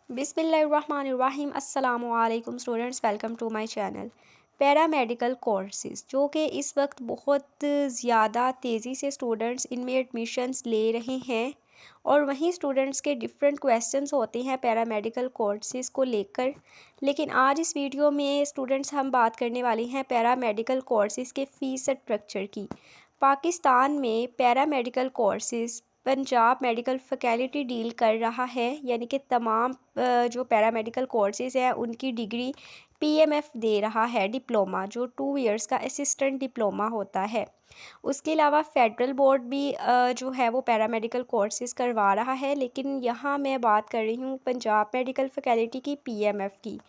बिस्मिल्लाहिर्रहमानिर्रहीम अस्सलामुअलैकुम students, welcome to my channel. Paramedical courses जो कि इस वक्त बहुत ज़्यादा तेज़ी से स्टूडेंट्स इनमें एडमिशन्स ले रहे हैं और वहीं स्टूडेंट्स के डिफरेंट क्वेश्चंस होते हैं पैरामेडिकल कोर्सेज़ को लेकर। लेकिन आज इस वीडियो में स्टूडेंट्स हम बात करने वाले हैं पैरामेडिकल कोर्सेज़ के फ़ीस स्ट्रक्चर की। पाकिस्तान में paramedical courses Punjab medical faculty deal कर रहा है, यानी कि तमाम जो पैरामेडिकल कोर्सेज़ हैं उनकी डिग्री पीएमएफ दे रहा है, डिप्लोमा जो 2 इयर्स का असिस्टेंट डिप्लोमा होता है। उसके अलावा फेडरल बोर्ड भी जो है वो पैरामेडिकल कोर्सेज़ करवा रहा है, लेकिन यहाँ मैं बात कर रही हूँ पंजाब मेडिकल फैकल्टी की पीएमएफ की।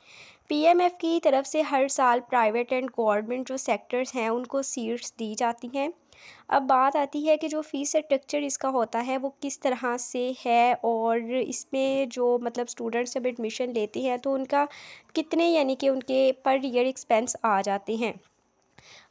पीएमएफ की तरफ से हर साल प्राइवेट एंड गवर्नमेंट जो सेक्टर्स हैं उनको सीट्स दी जाती हैं। अब बात आती है कि जो फ़ीस स्ट्रक्चर इसका होता है वो किस तरह से है और इसमें जो मतलब स्टूडेंट्स जब एडमिशन लेते हैं तो उनका कितने यानी कि उनके पर ईयर एक्सपेंस आ जाते हैं।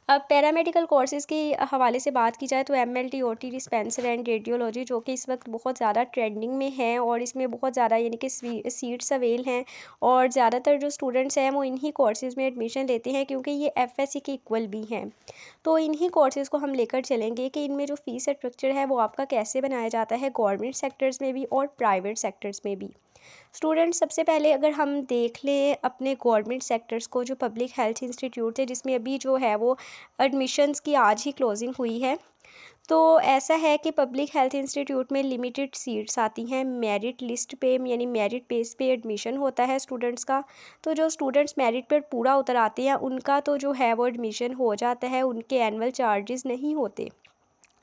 अब पैरामेडिकल कोर्सेज़ के हवाले से बात की जाए तो MLT, OT, dispenser and radiology जो कि इस वक्त बहुत ज़्यादा ट्रेंडिंग में है और इसमें बहुत ज़्यादा यानी कि सीट्स अवेल हैं और ज़्यादातर जो स्टूडेंट्स हैं वो इन्हीं कोर्सेज़ में एडमिशन लेते हैं क्योंकि ये एफएससी के इक्वल भी हैं। तो इन्हीं कोर्सेज़ को हम लेकर चलेंगे कि इनमें जो फ़ीस स्ट्रक्चर है वो आपका कैसे बनाया जाता है गवर्नमेंट सेक्टर्स में भी और प्राइवेट सेक्टर्स में भी। स्टूडेंट्स सबसे पहले अगर हम देख लें अपने गवर्नमेंट सेक्टर्स को, जो पब्लिक हेल्थ इंस्टीट्यूट है जिसमें अभी जो है वो एडमिशन्स की आज ही क्लोजिंग हुई है। तो ऐसा है कि पब्लिक हेल्थ इंस्टीट्यूट में लिमिटेड सीट्स आती हैं, मेरिट लिस्ट पे यानी मेरिट बेस पे एडमिशन होता है स्टूडेंट्स का। तो जो स्टूडेंट्स मेरिट पर पूरा उतर आते हैं उनका तो जो है वो एडमिशन हो जाता है, उनके एनुअल चार्जेस नहीं होते,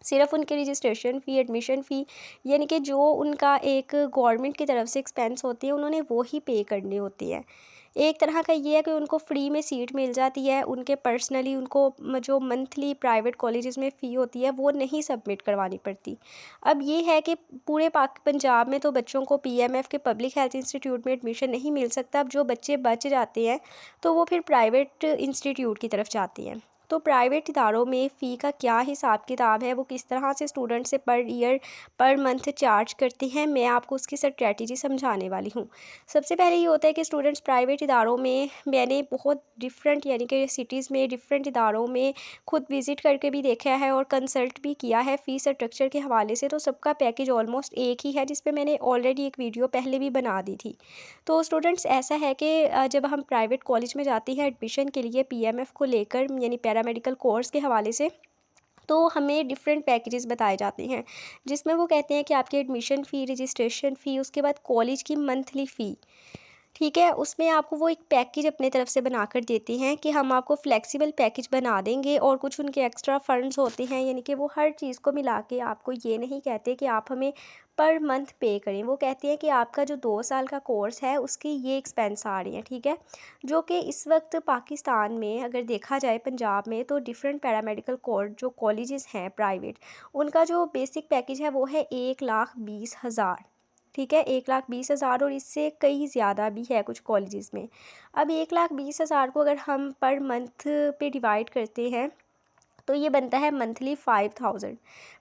सिर्फ उनके रजिस्ट्रेशन फ़ी, एडमिशन फ़ी यानी कि जो उनका एक गवर्नमेंट की तरफ से एक्सपेंस होते हैं उन्होंने वो ही पे करने होते हैं। एक तरह का ये है कि उनको फ्री में सीट मिल जाती है, उनके पर्सनली उनको जो मंथली प्राइवेट कॉलेजेस में फ़ी होती है वो नहीं सबमिट करवानी पड़ती। अब ये है कि पूरे पाक पंजाब में तो बच्चों को पीएमएफ के पब्लिक हेल्थ इंस्टीट्यूट में एडमिशन नहीं मिल सकता। अब जो बच्चे बच जाते हैं तो वो फिर प्राइवेट इंस्टीट्यूट की तरफ जाते हैं। तो प्राइवेट इदारों में फ़ी का क्या हिसाब किताब है, वो किस तरह से स्टूडेंट से per year per month charge करते हैं, मैं आपको उसकी स्ट्रैटेजी समझाने वाली हूँ। सबसे पहले ये होता है कि स्टूडेंट्स प्राइवेट इदारों में मैंने बहुत डिफरेंट यानी कि सिटीज़ में डिफरेंट इदारों में खुद विज़िट करके भी देखा है और कंसल्ट भी किया है फ़ीस स्ट्रक्चर के हवाले से। तो सबका पैकेज ऑलमोस्ट एक ही है जिस पे मैंने ऑलरेडी एक वीडियो पहले भी बना दी थी। तो स्टूडेंट्स ऐसा है कि जब हम प्राइवेट कॉलेज में जाते हैं एडमिशन के लिए पीएमएफ को लेकर यानी पैरामेडिकल कोर्स के हवाले से, तो हमें डिफरेंट पैकेजेस बताए जाते हैं जिसमें वो कहते हैं कि आपकी एडमिशन फ़ी, रजिस्ट्रेशन फ़ी, उसके बाद कॉलेज की मंथली फ़ी, ठीक है, उसमें आपको वो एक पैकेज अपने तरफ से बनाकर देते हैं कि हम आपको फ्लेक्सिबल पैकेज बना देंगे और कुछ उनके एक्स्ट्रा फंड्स होते हैं, यानी कि वो हर चीज़ को मिला के आपको ये नहीं कहते कि आप हमें पर मंथ पे करें, वो कहते हैं कि आपका जो 2 साल का कोर्स है उसकी ये एक्सपेंस आ रही हैं, ठीक है। जो कि इस वक्त पाकिस्तान में अगर देखा जाए पंजाब में तो डिफरेंट पैरामेडिकल कोर्स जो कॉलेजेस हैं प्राइवेट, उनका जो बेसिक पैकेज है वो है 1,20,000, ठीक है, 1,20,000 और इससे कई ज़्यादा भी है कुछ कॉलेजेस में। अब 1,20,000 को अगर हम पर मंथ पे डिवाइड करते हैं तो ये बनता है मंथली 5,000।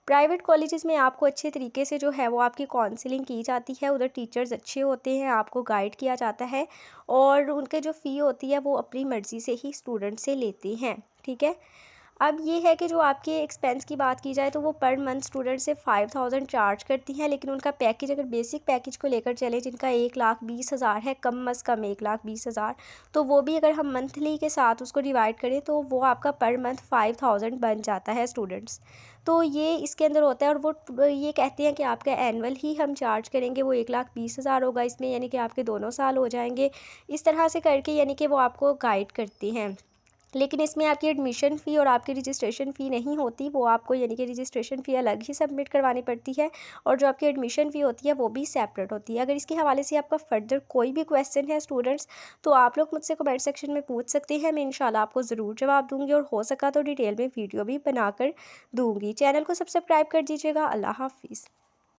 प्राइवेट कॉलेजेस में आपको अच्छे तरीके से जो है वो आपकी काउंसलिंग की जाती है, उधर टीचर्स अच्छे होते हैं, आपको गाइड किया जाता है और उनके जो फ़ी होती है वो अपनी मर्ज़ी से ही स्टूडेंट से लेते हैं, ठीक है। अब ये है कि जो आपके एक्सपेंस की बात की जाए तो वो पर मंथ स्टूडेंट से 5,000 चार्ज करती हैं, लेकिन उनका पैकेज अगर बेसिक पैकेज को लेकर चले जिनका 1,20,000 है, कम अज़ कम 1,20,000, तो वो भी अगर हम मंथली के साथ उसको डिवाइड करें तो वो आपका पर मंथ 5,000 बन जाता है स्टूडेंट्स। तो ये इसके अंदर होता है और वो ये कहते हैं कि आपका एनुअल ही हम चार्ज करेंगे, वो 1,20,000 होगा इसमें, यानी कि आपके दोनों साल हो जाएंगे। इस तरह से करके यानी कि वो आपको गाइड करते हैं। लेकिन इसमें आपकी एडमिशन फ़ी और आपकी रजिस्ट्रेशन फ़ी नहीं होती, वो आपको यानी कि रजिस्ट्रेशन फ़ी अलग ही सबमिट करवानी पड़ती है और जो आपकी एडमिशन फ़ी होती है वो भी सेपरेट होती है। अगर इसके हवाले से आपका फ़र्दर कोई भी क्वेश्चन है स्टूडेंट्स, तो आप लोग मुझसे कमेंट सेक्शन में पूछ सकते हैं, मैं इंशाल्लाह आपको ज़रूर जवाब दूँगी और हो सका तो डिटेल में वीडियो भी बनाकर दूँगी। चैनल को सब्सक्राइब कर दीजिएगा। अल्लाह हाफ़िज़।